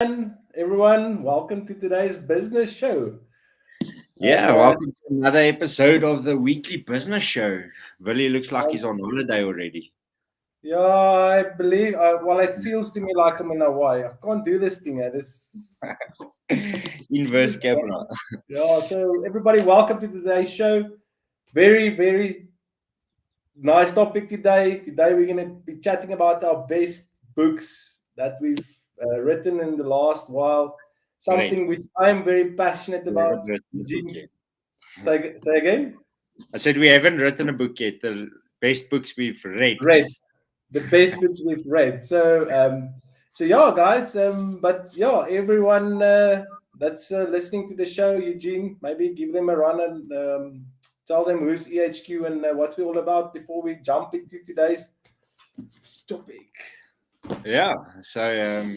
Everyone, welcome to today's business show. And Yeah, welcome to another episode of the weekly business show. Willie looks like he's on holiday already. yeah, I believe, well, it feels to me like I'm in Hawaii. I can't do this thing. Inverse camera. Yeah, so everybody, welcome to today's show. Very, very nice topic today. Today, we're going to be chatting about our best books that we've written in the last while. Great. Something which I'm very passionate We haven't about. written a book Eugene, yet. say again? I said we haven't written a book yet. The best books we've read. Read. The best books we've read. So yeah, guys. But yeah, everyone that's listening to the show, Eugene, maybe give them a run and tell them who's EHQ and what we're all about before we jump into today's topic. Yeah. So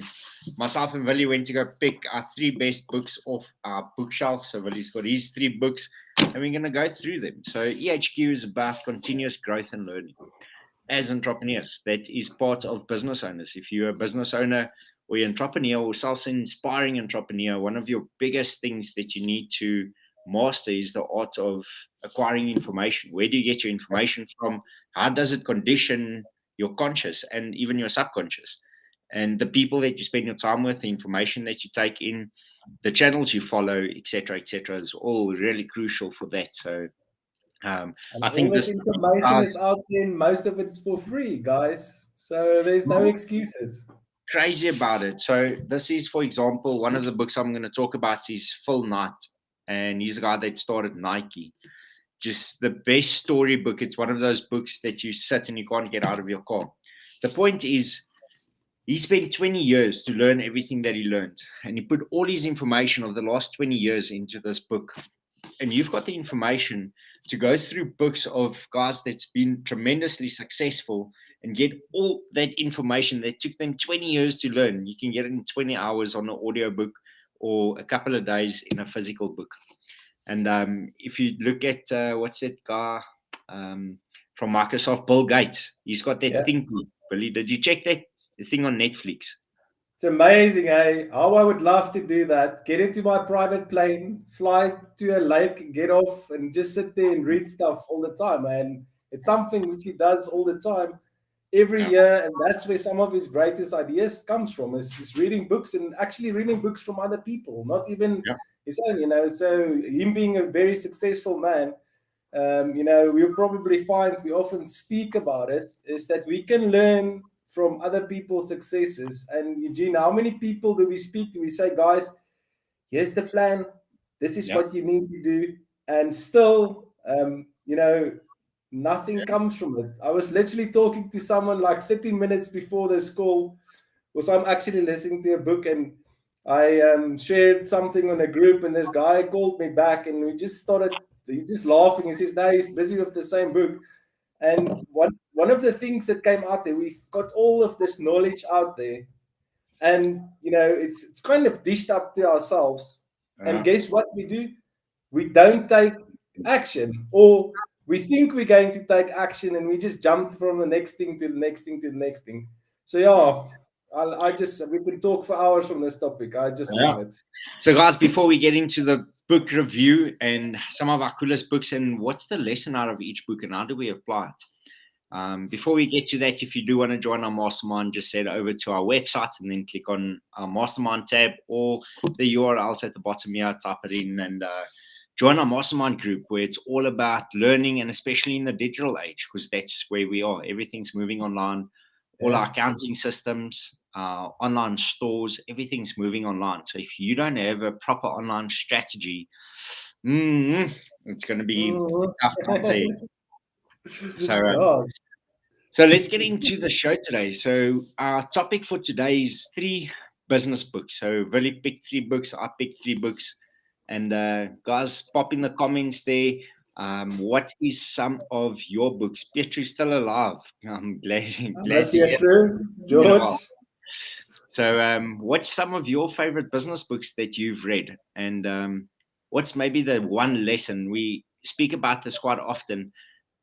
myself and Willie went to go pick our three best books off our bookshelf. So Willie's got his three books, and we're going to go through them. So EHQ is about continuous growth and learning. As entrepreneurs, that is part of business owners. If you're a business owner or you're an entrepreneur or self-inspiring entrepreneur, one of your biggest things that you need to master is the art of acquiring information. Where do you get your information from? How does it condition your conscious and even your subconscious? And the people that you spend your time with, the information that you take in, the channels you follow, etc., is all really crucial for that. So And I all think this this information is out there, and most of it's for free, guys. So there's no excuses. crazy about it. So this is, for example, one of the books I'm going to talk about is Phil Knight, and he's a guy that started Nike. Just the best storybook. It's one of those books that you sit and you can't get out of your car. The point is, he spent 20 years to learn everything that he learned, and he put all his information of the last 20 years into this book. And you've got the information to go through books of guys that's been tremendously successful and get all that information that took them 20 years to learn. You can get it in 20 hours on an audio book or a couple of days in a physical book. And if you look at what's that guy from Microsoft, Bill Gates, he's got that Yeah. thing. Billy, did you check that thing on Netflix? It's amazing, eh? How I would love to do that. Get into my private plane, fly to a lake, get off, and just sit there and read stuff all the time. And it's something which he does all the time, every Yeah. year, and that's where some of his greatest ideas comes from. Is reading books and actually reading books from other people, not even Yeah. his own. So him being a very successful man, we'll probably find we often speak about it is that we can learn from other people's successes. And Eugene, how many people do we speak to? We say, guys, here's the plan. This is Yeah. what you need to do. And still, nothing comes from it. I was literally talking to someone like 30 minutes before this call because I'm actually listening to a book and I shared something on a group and this guy called me back and we just started he's just laughing. He says, now he's busy with the same book. And one of the things that came out there, we've got all of this knowledge out there, and it's kind of dished up to ourselves. And Yeah. guess what we do? We don't take action, or we think we're going to take action, and we just jumped from the next thing to the next thing to the next thing. So yeah, I just we can talk for hours from this topic. I just Yeah. love it. So, guys, before we get into the book review and some of our coolest books and what's the lesson out of each book and how do we apply it? Before we get to that, if you do want to join our mastermind, just head over to our website and then click on our mastermind tab or the URLs at the bottom here, type it in and join our mastermind group where it's all about learning and especially in the digital age because that's where we are. Everything's moving online. All our Yeah. accounting systems, online stores, everything's moving online. So if you don't have a proper online strategy, it's going to be Mhm. tough times ahead. So, Yeah. so let's get into the show today. So our topic for today is three business books. So Willie picked three books, I picked three books, and guys, pop in the comments there. What is some of your books? Petrie's still alive. I'm Hello, glad to hear. Pietro, Been a George. while. So, what's some of your favorite business books that you've read, and what's maybe the one lesson we speak about this quite often?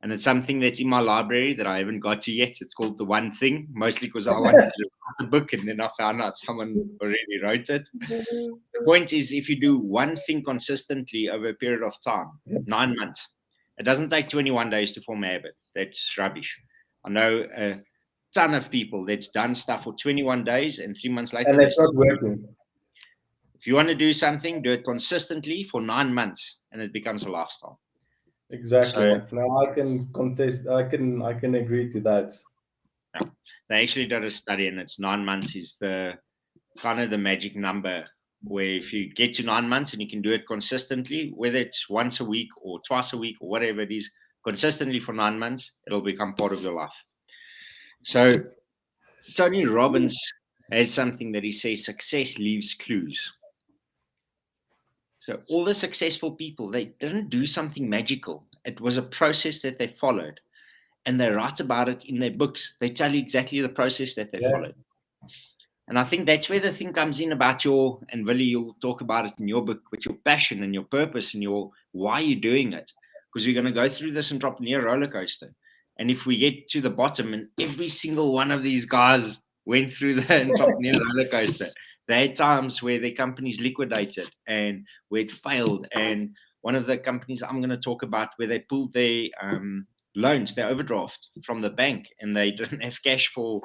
And it's something that's in my library that I haven't got to yet. It's called The One Thing, mostly because I wanted to write the book, and then I found out someone already wrote it. The point is, if you do one thing consistently over a period of time, 9 months, it doesn't take 21 days to form a habit. That's rubbish. I know a ton of people that's done stuff for 21 days and 3 months later, And it's not working. If you want to do something, do it consistently for 9 months, and it becomes a lifestyle. Exactly. So, Now I can contest. I can agree to that. yeah, they actually did a study, and it's 9 months is the kind of the magic number, where if you get to 9 months and you can do it consistently, whether it's once a week or twice a week or whatever it is, consistently for 9 months, it'll become part of your life. So Tony Robbins has something that he says: success leaves clues. So all the successful people, they didn't do something magical. It was a process that they followed, and they write about it in their books. They tell you exactly the process that they followed. And I think that's where the thing comes in about and Willie, you'll talk about it in your book, with your passion and your purpose and your why you're doing it. Because we're going to go through this entrepreneur roller coaster. And if we get to the bottom, and every single one of these guys went through the entrepreneur roller coaster, they had times where their companies liquidated and where it failed. And one of the companies I'm going to talk about, where they pulled their loans, their overdraft from the bank, and they didn't have cash to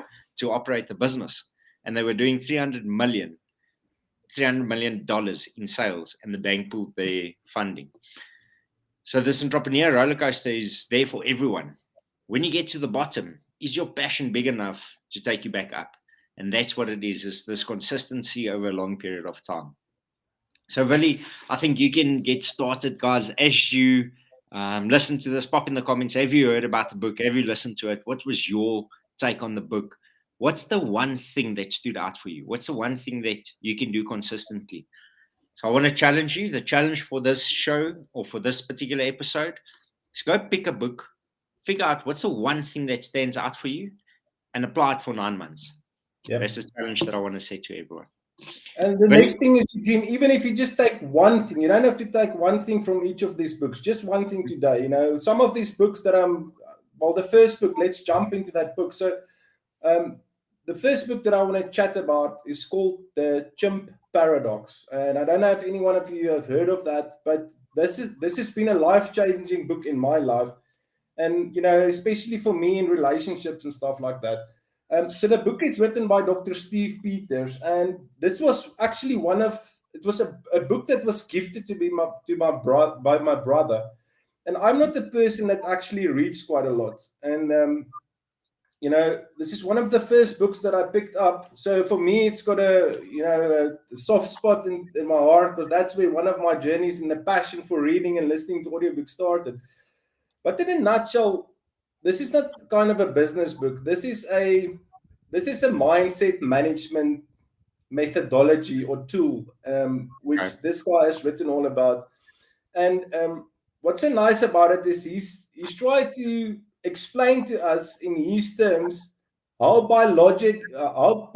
operate the business. And they were doing $300 million in sales, and the bank pulled their funding. So this entrepreneur roller coaster is there for everyone. When you get to the bottom, is your passion big enough to take you back up? And that's what it is this consistency over a long period of time. So Willie, I think you can get started, guys. As you listen to this, pop in the comments. Have you heard about the book? Have you listened to it? What was your take on the book? What's the one thing that stood out for you? What's the one thing that you can do consistently? So I want to challenge you. The challenge for this show, or for this particular episode, is go pick a book, figure out what's the one thing that stands out for you, and apply it for 9 months. Yep. That's the challenge that I want to say to everyone. And the next thing is, Eugene, even if you just take one thing, you don't have to take one thing from each of these books, just one thing today. You know, some of these books that the first book, let's jump into that book. So the first book that I want to chat about is called The Chimp Paradox. And I don't know if any one of you have heard of that, but this has been a life-changing book in my life. And, you know, especially for me in relationships and stuff like that. So the book is written by Dr. Steve Peters, and this was actually it was a book that was gifted to by my brother. And I'm not a person that actually reads quite a lot. And, you know, this is one of the first books that I picked up. So for me, it's got a soft spot in my heart, because that's where one of my journeys and the passion for reading and listening to audiobooks started. But in a nutshell, this is not kind of a business book. This is a mindset management methodology or tool, which this guy has written all about. And what's so nice about it is he's tried to explain to us in his terms how biology, our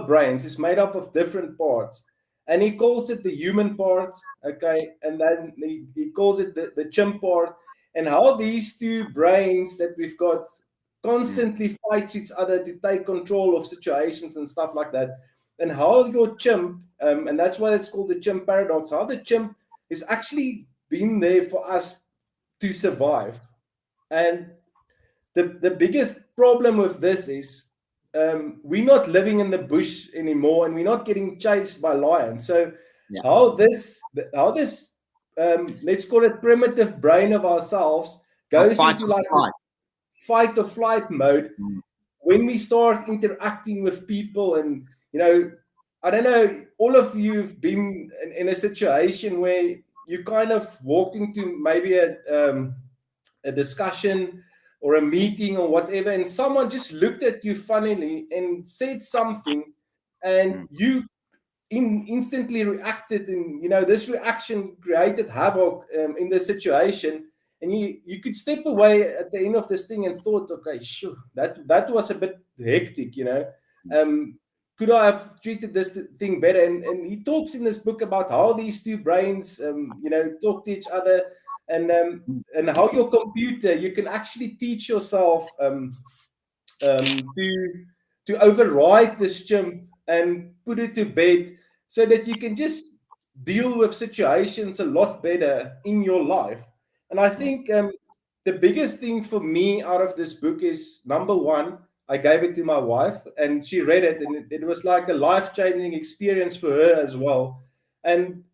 brains is made up of different parts. And he calls it the human part, okay, and then he calls it the chimp part, and how these two brains that we've got constantly fight each other to take control of situations and stuff like that, and how your chimp, and that's why it's called the chimp paradox, how the chimp is actually been there for us to survive. And the biggest problem with this is we're not living in the bush anymore, and we're not getting chased by lions. So how this let's call it primitive brain of ourselves goes into like this fight or flight mode when we start interacting with people. And, you know, I don't know, all of you have been in a situation where you kind of walked into maybe a discussion or a meeting or whatever, and someone just looked at you funnily and said something, and you instantly reacted, and, you know, this reaction created havoc in the situation. And you could step away at the end of this thing and thought, okay, sure, that was a bit hectic, you know. could I have treated this thing better? And he talks in this book about how these two brains, talk to each other, and how your computer, you can actually teach yourself to override this chimp and put it to bed so that you can just deal with situations a lot better in your life. And I think the biggest thing for me out of this book is, number one, I gave it to my wife and she read it, and it was like a life-changing experience for her as well. And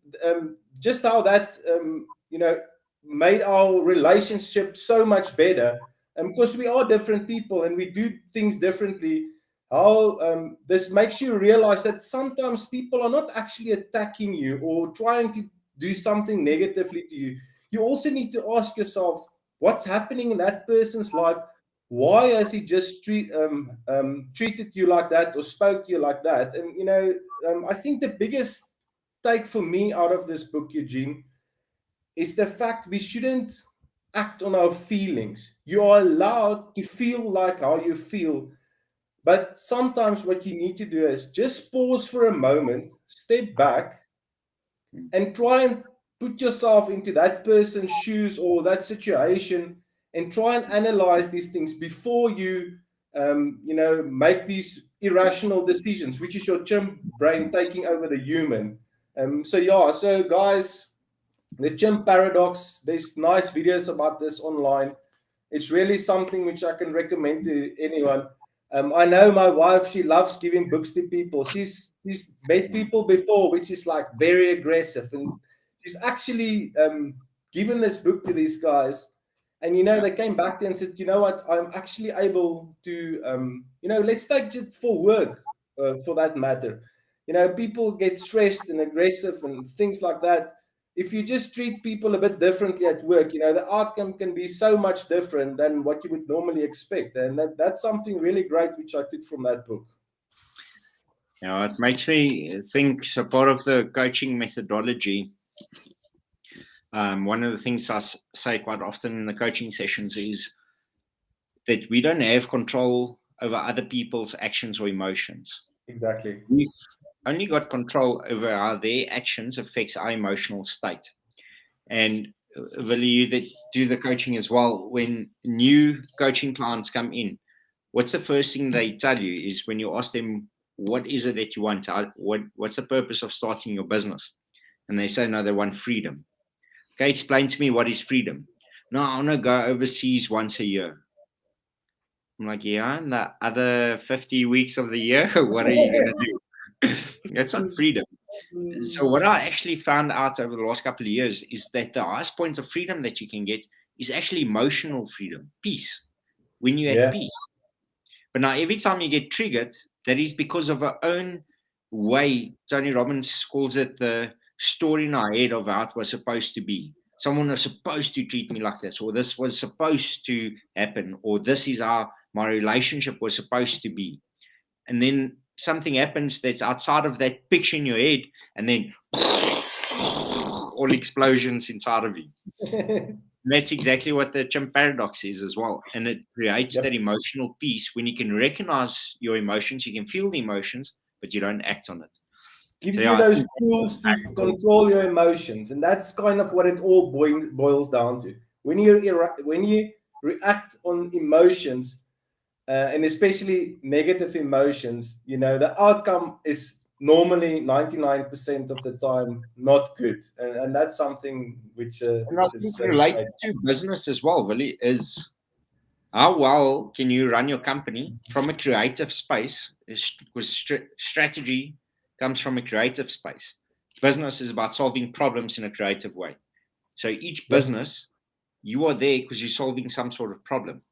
just how that made our relationship so much better, because we are different people and we do things differently. How this makes you realize that sometimes people are not actually attacking you or trying to do something negatively to you. You also need to ask yourself, what's happening in that person's life? Why has he just treated you like that or spoke to you like that? And I think the biggest take for me out of this book, Eugene, is the fact we shouldn't act on our feelings. You are allowed to feel like how you feel, but sometimes what you need to do is just pause for a moment, step back, and try and put yourself into that person's shoes or that situation, and try and analyze these things before you, make these irrational decisions, which is your chimp brain taking over the human. So guys, the Chimp Paradox, there's nice videos about this online. It's really something which I can recommend to anyone. I know my wife, she loves giving books to people. She's met people before, which is like very aggressive. And she's actually given this book to these guys. And, they came back there and said, you know what, I'm actually able to, let's take it for work, for that matter. People get stressed and aggressive and things like that. If you just treat people a bit differently at work, the outcome can be so much different than what you would normally expect. And that's something really great which I took from that book. It makes me think, so part of the coaching methodology, one of the things I say quite often in the coaching sessions is that we don't have control over other people's actions or emotions. Exactly. We've only got control over how their actions affects our emotional state. And Willie, you that do the coaching as well, when new coaching clients come in, what's the first thing they tell you is when you ask them, what is it that you want? What's the purpose of starting your business? And they say, no, they want freedom. Okay, explain to me, what is freedom? No, I want to go overseas once a year. I'm like, yeah, and the other 50 weeks of the year, what are you going to do? That's not freedom. So what I actually found out over the last couple of years is that the highest point of freedom that you can get is actually emotional freedom, peace, when you're at peace. But now every time you get triggered, that is because of our own way. Tony Robbins calls it the story in our head of how it was supposed to be. Someone was supposed to treat me like this, or this was supposed to happen, or this is how my relationship was supposed to be. And then something happens that's outside of that picture in your head, and then all explosions inside of you. That's exactly what the Chimp Paradox is as well. And it creates that emotional peace when you can recognize your emotions, you can feel the emotions, but you don't act on it. Gives you those tools to control your emotions. And that's kind of what it all boils down to. When you react on emotions, and especially negative emotions, the outcome is normally 99% of the time not good, and that's something which and I think related to business as well, Willie, is how well can you run your company from a creative space? Because strategy comes from a creative space. Business is about solving problems in a creative way. So each business, you are there because you're solving some sort of problem.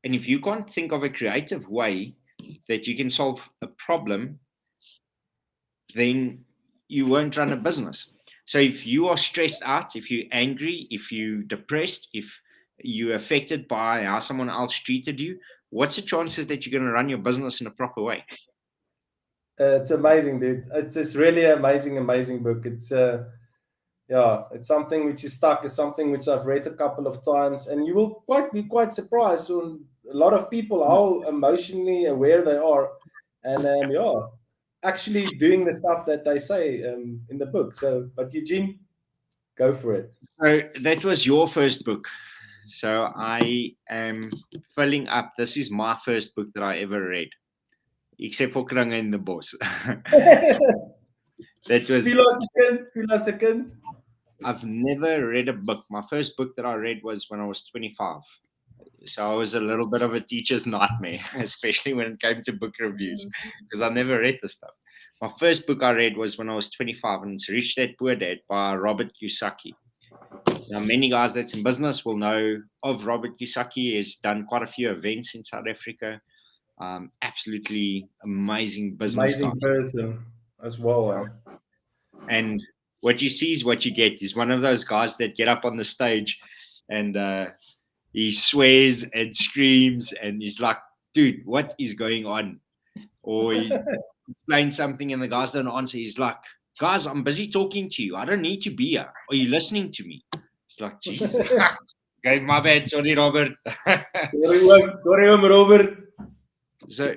And if you can't think of a creative way that you can solve a problem, then you won't run a business. So if you are stressed out, if you're angry, if you're depressed, if you're affected by how someone else treated you, what's the chances that you're going to run your business in a proper way? It's amazing, dude. It's really amazing book. It's it's something which is stuck. It's something which I've read a couple of times, and you will be quite surprised on a lot of people how emotionally aware they are. and actually doing the stuff that they say in the book. So, but Eugene, go for it. So that was your first book. So I am filling up. This is my first book that I ever read, except for Kringe in the Bos. That was Philosopher. I've never read a book. My first book that I read was when I was 25. So I was a little bit of a teacher's nightmare, especially when it came to book reviews, because I never read the stuff. My first book I read was when I was 25, and it's Rich Dad Poor Dad by Robert Kiyosaki. Now, many guys that's in business will know of Robert Kiyosaki. He's done quite a few events in South Africa. Absolutely amazing business guy. Amazing person as well. And what you see is what you get. He's one of those guys that get up on the stage and he swears and screams and he's like, dude, what is going on? Or he explains something and the guys don't answer. He's like, guys, I'm busy talking to you. I don't need to be here. Are you listening to me? It's like, Jesus. Okay, my bad. Sorry, Robert. Sorry, Robert. So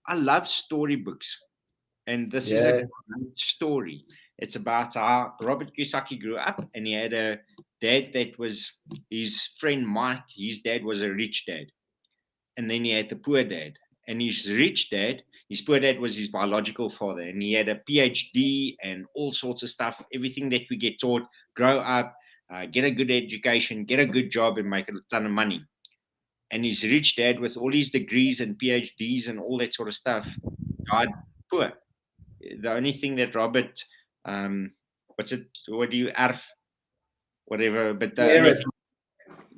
I love storybooks. And this is a great story. It's about how Robert Kiyosaki grew up, and he had a dad that was his friend Mike. His dad was a rich dad. And then he had the poor dad. And his rich dad, his poor dad was his biological father. And he had a PhD and all sorts of stuff, everything that we get taught, grow up, get a good education, get a good job, and make a ton of money. And his rich dad, with all his degrees and PhDs and all that sort of stuff, died poor. The only thing that Robert, what do you erf, whatever, but the only thing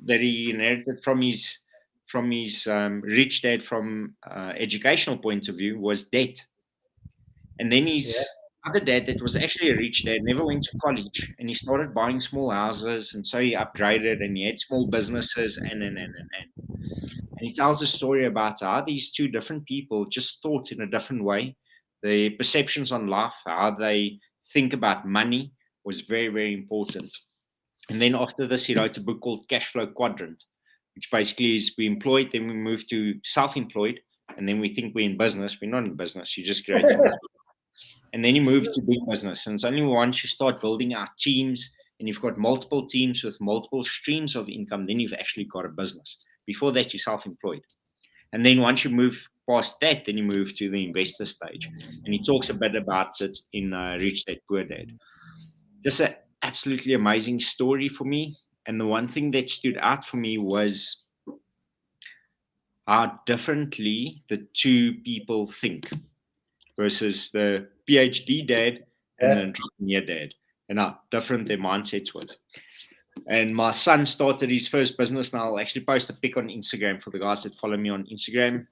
that he inherited from his rich dad from educational point of view was debt. And then his other dad that was actually a rich dad never went to college, and he started buying small houses, and so he upgraded and he had small businesses and he tells a story about how these two different people just thought in a different way. The perceptions on life, how they think about money was very, very important. And then after this, he wrote a book called Cash Flow Quadrant, which basically is we employed, then we move to self-employed, and then we think we're in business. We're not in business. You're just creating business. And then you move to big business. And it's only once you start building out teams and you've got multiple teams with multiple streams of income, then you've actually got a business. Before that, you're self-employed. And then once you move past that, then you move to the investor stage. And he talks a bit about it in Rich Dad Poor Dad. Just an absolutely amazing story for me. And the one thing that stood out for me was how differently the two people think versus the PhD dad and the entrepreneur dad, and how different their mindsets was. And my son started his first business now. I'll actually post a pic on Instagram for the guys that follow me on Instagram.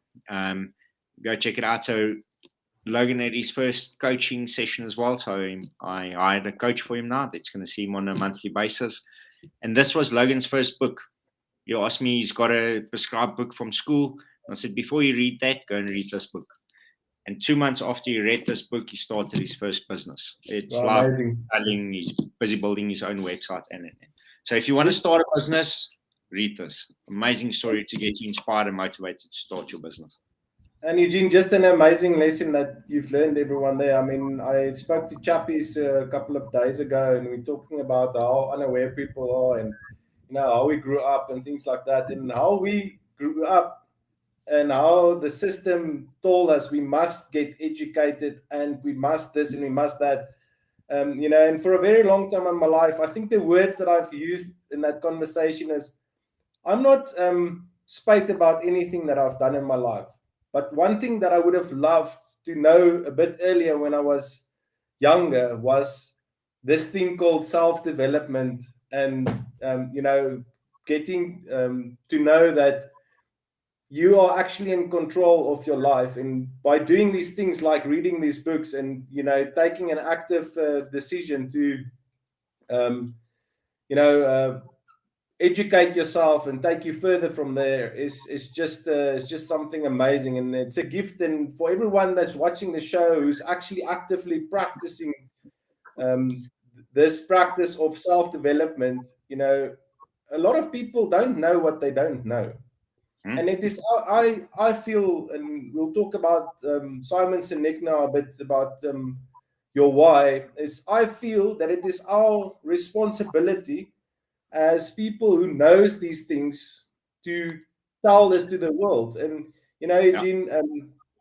Go check it out. So Logan had his first coaching session as well. So I hired a coach for him now that's going to see him on a monthly basis. And this was Logan's first book. He asked me, he's got a prescribed book from school. And I said, before you read that, go and read this book. And 2 months after he read this book, he started his first business. It's like selling, he's busy building his own website. And so if you want to start a business, read this. Amazing story to get you inspired and motivated to start your business. And Eugene, just an amazing lesson that you've learned, everyone there. I mean, I spoke to Chappies a couple of days ago, and we're talking about how unaware people are, and how we grew up and things like that, and how we grew up, and how the system told us we must get educated, and we must this and we must that. And for a very long time in my life, I think the words that I've used in that conversation is, I'm not spite about anything that I've done in my life. But one thing that I would have loved to know a bit earlier when I was younger was this thing called self-development, and, getting to know that you are actually in control of your life. And by doing these things like reading these books and, taking an active decision to, educate yourself and take you further from there is just something amazing. And it's a gift. And for everyone that's watching the show who's actually actively practicing this practice of self-development, a lot of people don't know what they don't know. And it is, I feel, and we'll talk about Simon Sinek now a bit about your why, is I feel that it is our responsibility as people who knows these things to tell this to the world. And, Yeah. Eugene,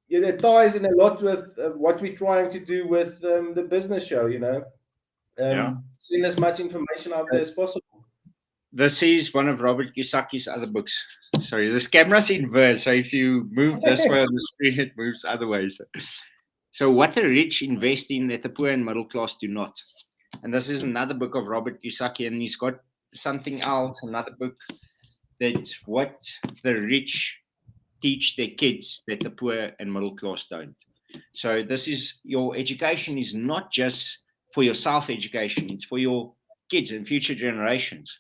yeah, it ties in a lot with what we're trying to do with the business show, Yeah. send as much information out there as possible. This is one of Robert Kiyosaki's other books. Sorry, this camera's inverse, so if you move this way on the screen, it moves other ways. So, what the rich invest in that the poor and middle class do not. And this is another book of Robert Kiyosaki, and he's got something else, another book that what the rich teach their kids that the poor and middle class don't. So, this is your education is not just for your self education, it's for your kids and future generations.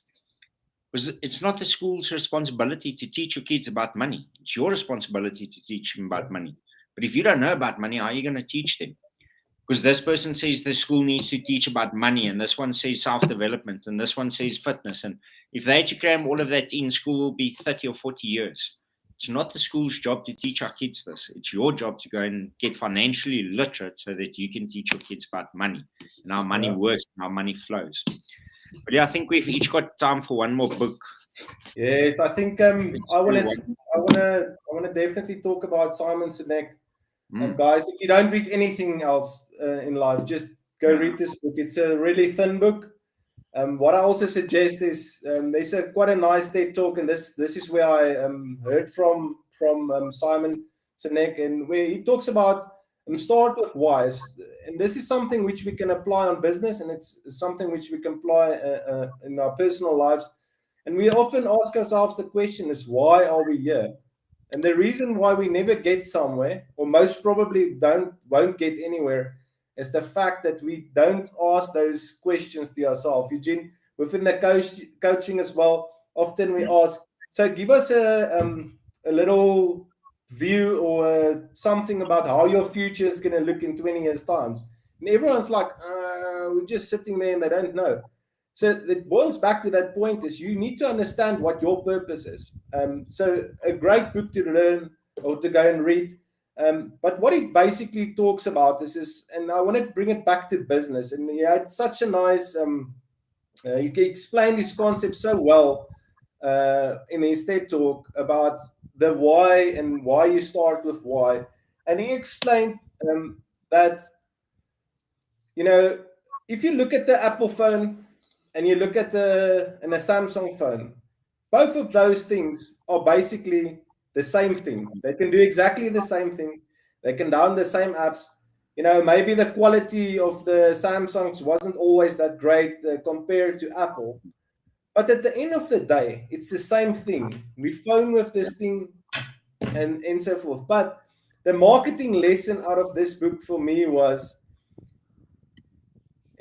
Because it's not the school's responsibility to teach your kids about money. It's your responsibility to teach them about money. But if you don't know about money, how are you going to teach them? Because this person says the school needs to teach about money, and this one says self-development, and this one says fitness. And if they had to cram all of that in, school will be 30 or 40 years. It's not the school's job to teach our kids this. It's your job to go and get financially literate so that you can teach your kids about money and how money works and how money flows. But yeah, I think we've each got time for one more book. Yes, I think I want to definitely talk about Simon Sinek. Guys, if you don't read anything else in life, just go read this book. It's a really thin book. What I also suggest is there's quite a nice TED talk, and this is where I heard from Simon Sinek, and where he talks about start with whys, and this is something which we can apply on business, and it's something which we can apply in our personal lives. And we often ask ourselves the question is, why are we here? And the reason why we never get somewhere, or most probably won't get anywhere, is the fact that we don't ask those questions to ourselves. Eugene, within the coaching as well, often we ask, so give us a little view or something about how your future is going to look in 20 years' time. And everyone's like, we're just sitting there and they don't know. So it boils back to that point is you need to understand what your purpose is. So a great book to learn or to go and read. But what it basically talks about is, and I want to bring it back to business. And yeah, it's such a nice, he explained this concept so well in his TED talk about the why and why you start with why. And he explained that, if you look at the Apple phone, and you look at a Samsung phone, both of those things are basically the same thing. They can do exactly the same thing. They can download the same apps. Maybe the quality of the Samsungs wasn't always that great compared to Apple. But at the end of the day, it's the same thing. We phone with this thing and so forth. But the marketing lesson out of this book for me was,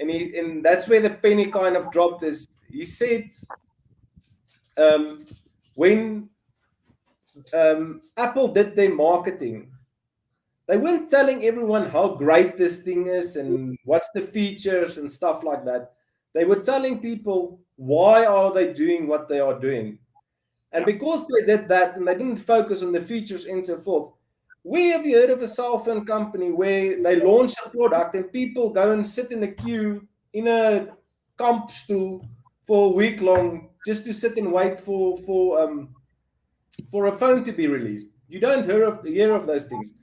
and that's where the penny kind of dropped, is he said when Apple did their marketing, they weren't telling everyone how great this thing is and what's the features and stuff like that. They were telling people why are they doing what they are doing. And because they did that and they didn't focus on the features and so forth, have you heard of a cell phone company where they launch a product and people go and sit in a queue in a camp stool for a week long just to sit and wait for a phone to be released? You don't hear of those things.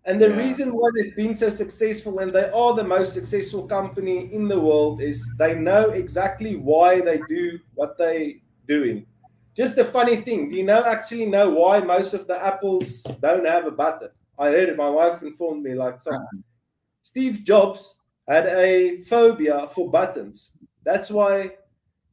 And the reason why they've been so successful, and they are the most successful company in the world, is they know exactly why they do what they're doing. Just a funny thing, do you actually know why most of the Apples don't have a button? I heard it, my wife informed me, Steve Jobs had a phobia for buttons. That's why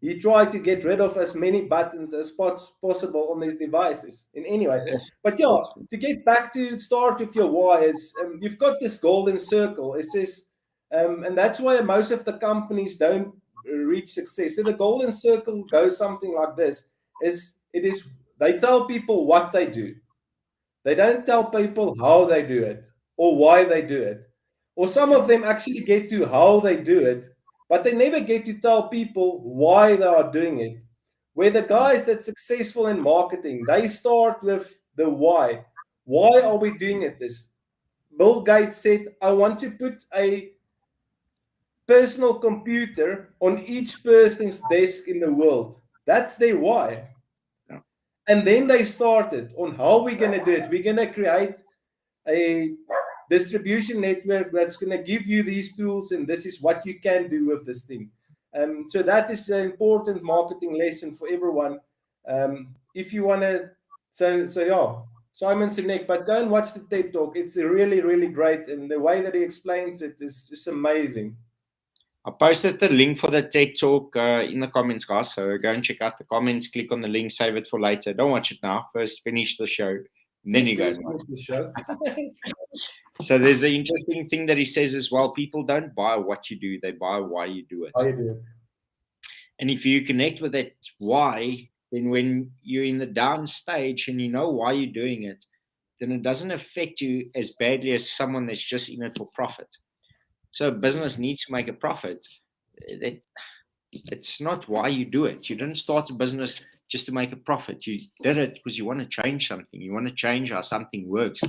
he tried to get rid of as many buttons as possible on these devices. In anyway, but yeah, to get back to start with your why, is you've got this golden circle. It says, and that's why most of the companies don't reach success. So the golden circle goes something like this: they tell people what they do. They don't tell people how they do it or why they do it. Or some of them actually get to how they do it, but they never get to tell people why they are doing it. where the guys that's successful in marketing, they start with the why. Why are we doing it? This Bill Gates said, I want to put a personal computer on each person's desk in the world. That's their why. Yeah. And then they started on how we're going to do it. We're going to create a distribution network that's going to give you these tools, and this is what you can do with this thing. So that is an important marketing lesson for everyone. If you want to, so yeah, Simon Sinek, but go and watch the TED Talk. It's really, really great, and the way that he explains it is just amazing. I posted the link for the TED Talk in the comments, guys. So go and check out the comments, click on the link, save it for later. Don't watch it now. First, finish the show. And then you go and watch the show. So there's an interesting thing that he says as well. People don't buy what you do. They buy why you do it. How you do it. And if you connect with that why, then when you're in the down stage and you know why you're doing it, then it doesn't affect you as badly as someone that's just in it for profit. So a business needs to make a profit. It's not why you do it. You didn't start a business just to make a profit. You did it because you want to change something. You want to change how something works,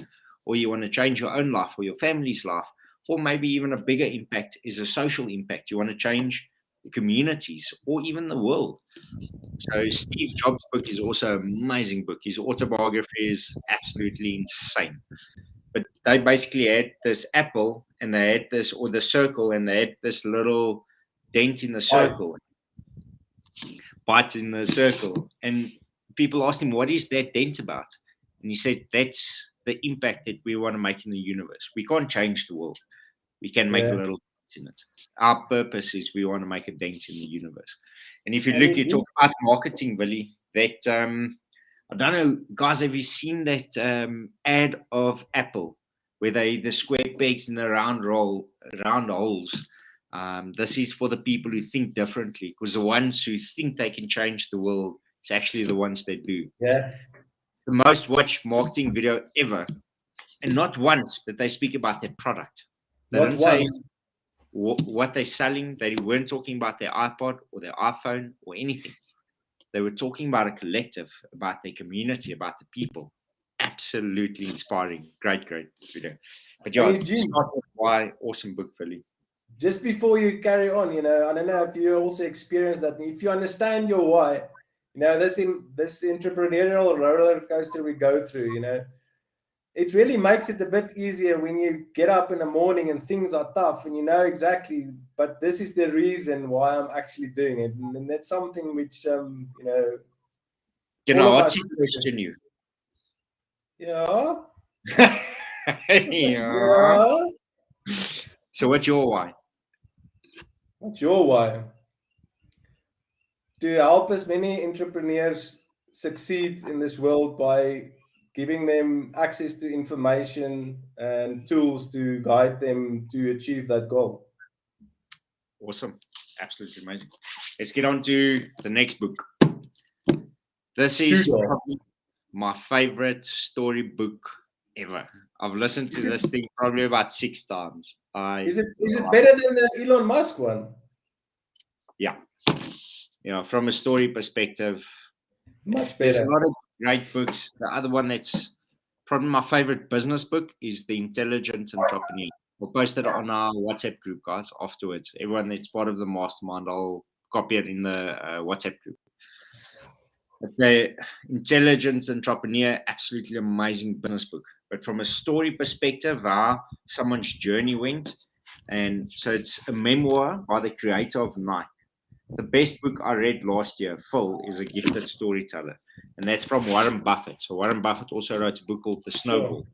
or you want to change your own life or your family's life, or maybe even a bigger impact is a social impact. You want to change the communities or even the world. So Steve Jobs' book is also an amazing book. His autobiography is absolutely insane. But they basically had this apple and they had this, or the circle, and they had this little dent in the circle, bite in the circle. And people asked him, what is that dent about? And he said, that's the impact that we want to make in the universe. We can't change the world. We can make a little dent in it. Our purpose is we want to make a dent in the universe. And if you look, you talk about marketing, Willie, that I don't know, guys, have you seen that ad of Apple where the square pegs in the round holes? This is for the people who think differently, because the ones who think they can change the world, it's actually the ones that do. Yeah. The most watched marketing video ever. And not once did they speak about their product. They didn't say what they're selling. They weren't talking about their iPod or their iPhone or anything. They were talking about a collective, about their community, about the people. Absolutely inspiring. Great video. But yeah, start with why. Awesome book, Willie. Just before you carry on, I don't know if you also experience that. If you understand your why, this entrepreneurial roller coaster we go through, it really makes it a bit easier when you get up in the morning and things are tough and you know exactly, but this is the reason why I'm actually doing it. And that's something which, Can I ask you a question? Yeah. Yeah. So what's your why? What's your why? To help as many entrepreneurs succeed in this world by giving them access to information and tools to guide them to achieve that goal. Awesome. Absolutely amazing. Let's get on to the next book. This is probably my favorite storybook ever. I've listened to this thing probably about 6 times. Is it better than the Elon Musk one? Yeah. From a story perspective, much better. There's a lot of great books. The other one that's probably my favorite business book is The Intelligent Entrepreneur. We'll post it on our WhatsApp group, guys, afterwards. Everyone that's part of the mastermind, I'll copy it in the WhatsApp group. But The Intelligent Entrepreneur, absolutely amazing business book. But from a story perspective, how someone's journey went. And so it's a memoir by the creator of Nike. The best book I read last year, Phil, is A Gifted Storyteller. And that's from Warren Buffett. So Warren Buffett also wrote a book called The Snowball.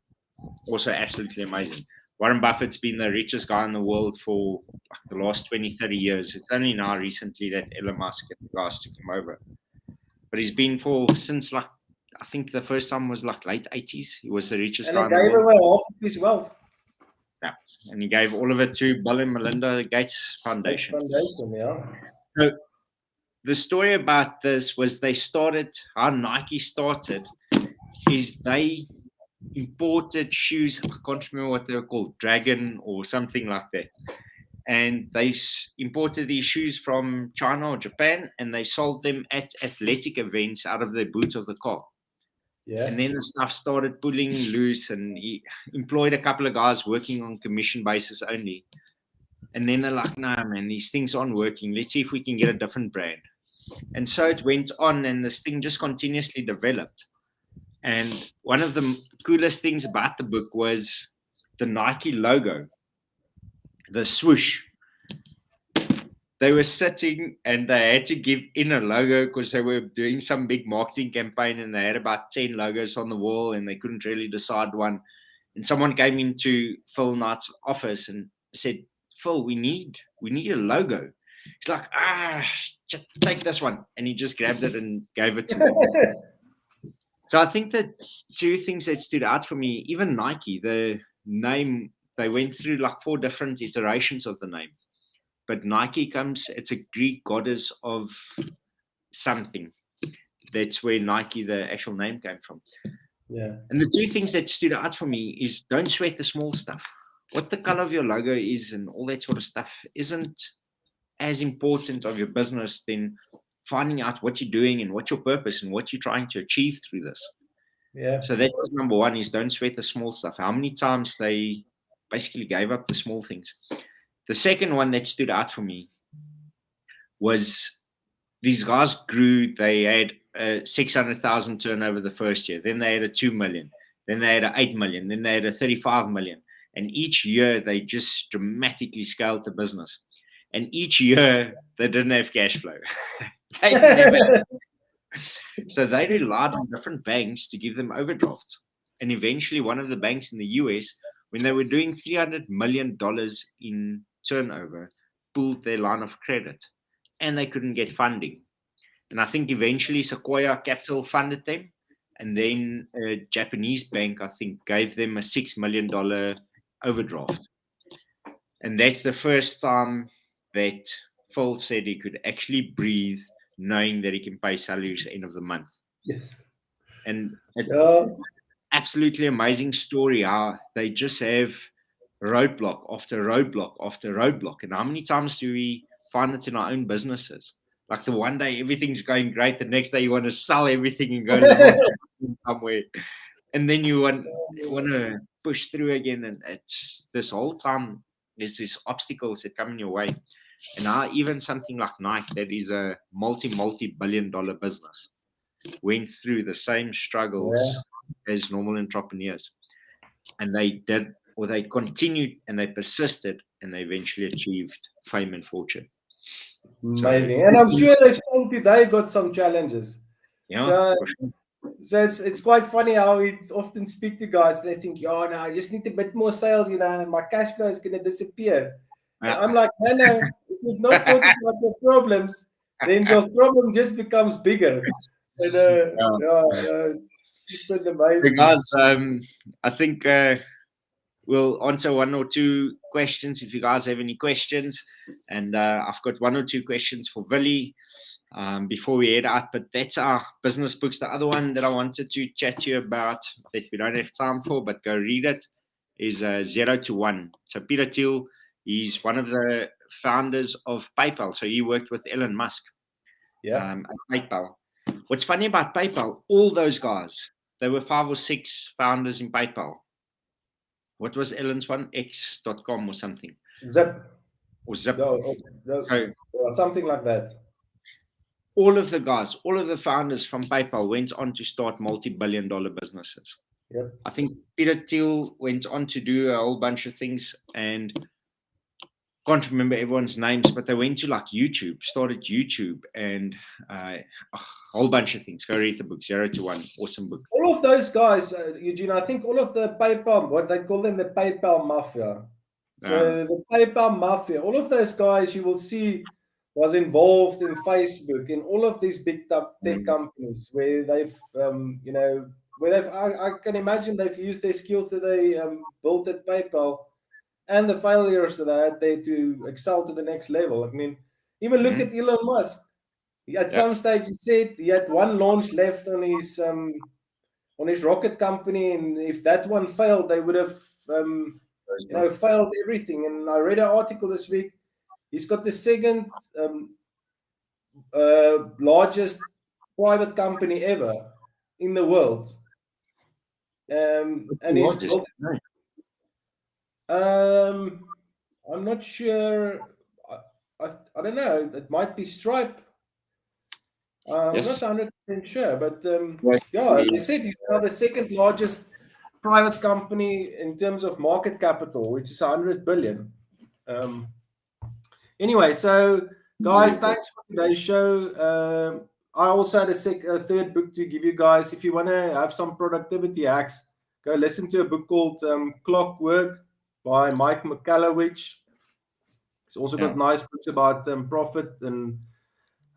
Also absolutely amazing. Warren Buffett's been the richest guy in the world for the last 20, 30 years. It's only now recently that Elon Musk and the guys took him over. But he's been since I think the first time was late 80s. He was the richest guy in the world. And he gave away half of his wealth. Yeah, and he gave all of it to Bill and Melinda Gates Foundation. So the story about this was how Nike started is they imported shoes. I can't remember what they were called, Dragon or something like that. and they imported these shoes from China or Japan, and they sold them at athletic events out of the boot of the car. Yeah. And then the stuff started pulling loose, and he employed a couple of guys working on commission basis only. And then they're like, "Nah, man, these things aren't working. Let's see if we can get a different brand." And so it went on, and this thing just continuously developed. And one of the coolest things about the book was the Nike logo, the swoosh. They were sitting and they had to give in a logo because they were doing some big marketing campaign, and they had about 10 logos on the wall and they couldn't really decide one. And someone came into Phil Knight's office and said, "Phil, we need a logo." He's like, just take this one. And he just grabbed it and gave it to me. So I think that two things that stood out for me, even Nike, the name, they went through like 4 different iterations of the name. But Nike comes, it's a Greek goddess of something. That's where Nike, the actual name, came from. Yeah. And the 2 things that stood out for me is don't sweat the small stuff. What the color of your logo is and all that sort of stuff isn't as important of your business than finding out what you're doing and what's your purpose and what you're trying to achieve through this. Yeah. So that was number 1, is don't sweat the small stuff. How many times they basically gave up the small things. The second one that stood out for me was these guys grew. They had 600,000 turnover the first year. Then they had a 2 million. Then they had a 8 million. Then they had a 35 million. And each year they just dramatically scaled the business. And each year they didn't have cash flow. They never. So they relied on different banks to give them overdrafts. And eventually one of the banks in the US, when they were doing $300 million in turnover, pulled their line of credit and they couldn't get funding. And I think eventually Sequoia Capital funded them. And then a Japanese bank, I think, gave them a $6 million overdraft. And that's the first time that Phil said he could actually breathe, knowing that he can pay salaries at the end of the month. Yes. And absolutely amazing story how they just have roadblock after roadblock after roadblock. And how many times do we find it in our own businesses? Like the one day everything's going great, the next day you want to sell everything and go live somewhere, and then you want to push through again. And it's this whole time there's these obstacles that come in your way. And now even something like Nike, that is a multi-billion-dollar business, went through the same struggles as normal entrepreneurs. And they did, or they continued, and they persisted, and they eventually achieved fame and fortune. Amazing. And I'm sure they've still today got some challenges. Yeah. So it's quite funny how we often speak to guys. They think, no, I just need a bit more sales, my cash flow is going to disappear. Yeah. I'm like, no, if you've not sorted out your problems, then your problem just becomes bigger. And, it's super amazing. Guys, I think we'll answer 1 or 2 questions if you guys have any questions. And I've got 1 or 2 questions for Willie before we head out. But that's our business books. The other one that I wanted to chat to you about that we don't have time for, but go read it, is 0 to 1. So Peter Thiel, he's one of the founders of PayPal. So he worked with Elon Musk at PayPal. What's funny about PayPal, all those guys, there were 5 or 6 founders in PayPal. What was Elon's one? X.com or something. Zip. Or Zip. Or something like that. All of the guys, all of the founders from PayPal went on to start multi-billion-dollar businesses. Yep. I think Peter Thiel went on to do a whole bunch of things, and can't remember everyone's names, but they went to like YouTube, started YouTube, and a whole bunch of things. Go read the book, 0 to 1. Awesome book. All of those guys, Eugene, I think all of the PayPal, what they call them, the PayPal Mafia. So the PayPal Mafia, all of those guys you will see was involved in Facebook and all of these big tech companies where they've, I can imagine they've used their skills that they built at PayPal and the failures that they had there to excel to the next level. I mean, even look at Elon Musk. At some stage, he said he had 1 launch left on his rocket company, and if that one failed, they would have failed everything. And I read an article this week. He's got the second largest private company ever in the world. And he's built. I'm not sure. I don't know. It might be Stripe. I'm not 100% sure, but yeah, they said he's now the second largest private company in terms of market capital, which is 100 billion. Anyway, so guys, thanks for today's show. I also had a third book to give you guys. If you want to have some productivity hacks, go listen to a book called Clockwork by Mike Michalowicz. It's also got nice books about profit and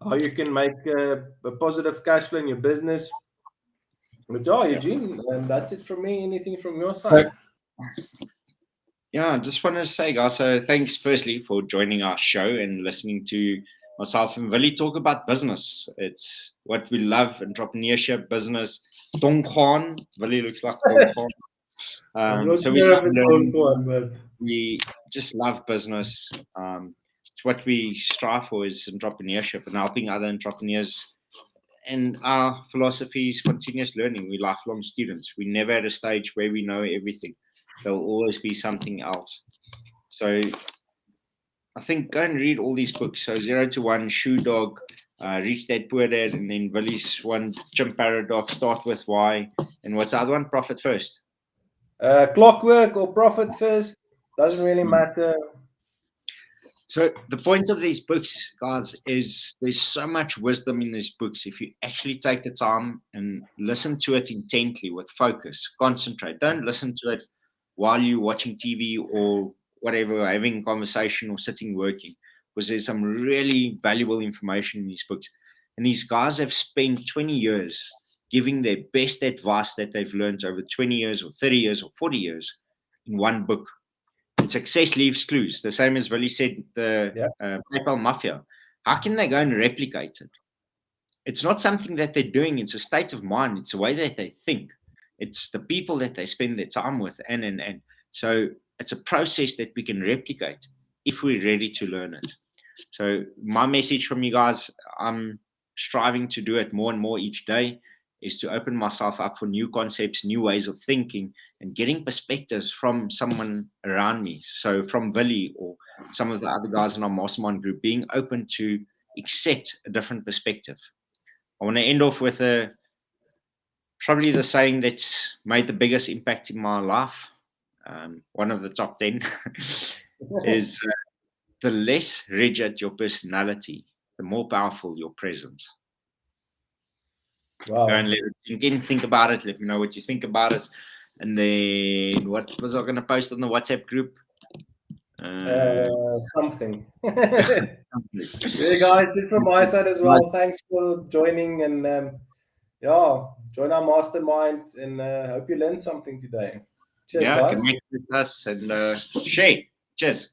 how you can make a positive cash flow in your business. But yeah, Eugene, that's it from me. Anything from your side? Yeah, I just want to say, guys, so thanks firstly for joining our show and listening to myself and Willie talk about business. It's what we love, entrepreneurship, business. Dong Khan. Willie looks like Dong Khan. I'm not sure if it's Dong Khan, but we just love business. It's what we strive for is entrepreneurship and helping other entrepreneurs. And our philosophy is continuous learning. We're lifelong students. We're never at a stage where we know everything. There'll always be something else. So I think go and read all these books. So 0 to 1, Shoe Dog, Rich Dad Poor Dad, and then Willie's one, Chimp Paradox, Start With Why. And what's the other one? Profit First. Clockwork or Profit First. Doesn't really matter. So the point of these books, guys, is there's so much wisdom in these books. If you actually take the time and listen to it intently with focus, concentrate. Don't listen to it while you're watching TV or whatever, having a conversation or sitting working, because there's some really valuable information in these books. And these guys have spent 20 years giving their best advice that they've learned over 20 years or 30 years or 40 years in one book. And success leaves clues. The same as Willie said, the PayPal Mafia. How can they go and replicate it? It's not something that they're doing. It's a state of mind. It's the way that they think. It's the people that they spend their time with. And so it's a process that we can replicate if we're ready to learn it. So my message from you guys, I'm striving to do it more and more each day, is to open myself up for new concepts, new ways of thinking, and getting perspectives from someone around me. So from Willie or some of the other guys in our mastermind group, being open to accept a different perspective. I want to end off with probably the saying that's made the biggest impact in my life. One of the top 10 is the less rigid your personality, the more powerful your presence. Wow. Go and let it sink in, think about it, let me know what you think about it. And then what was I going to post on the WhatsApp group? Something. Yeah, guys, just from my side as well. Thanks for joining and join our mastermind and hope you learned something today. Cheers, guys. Connect with us and share. Cheers.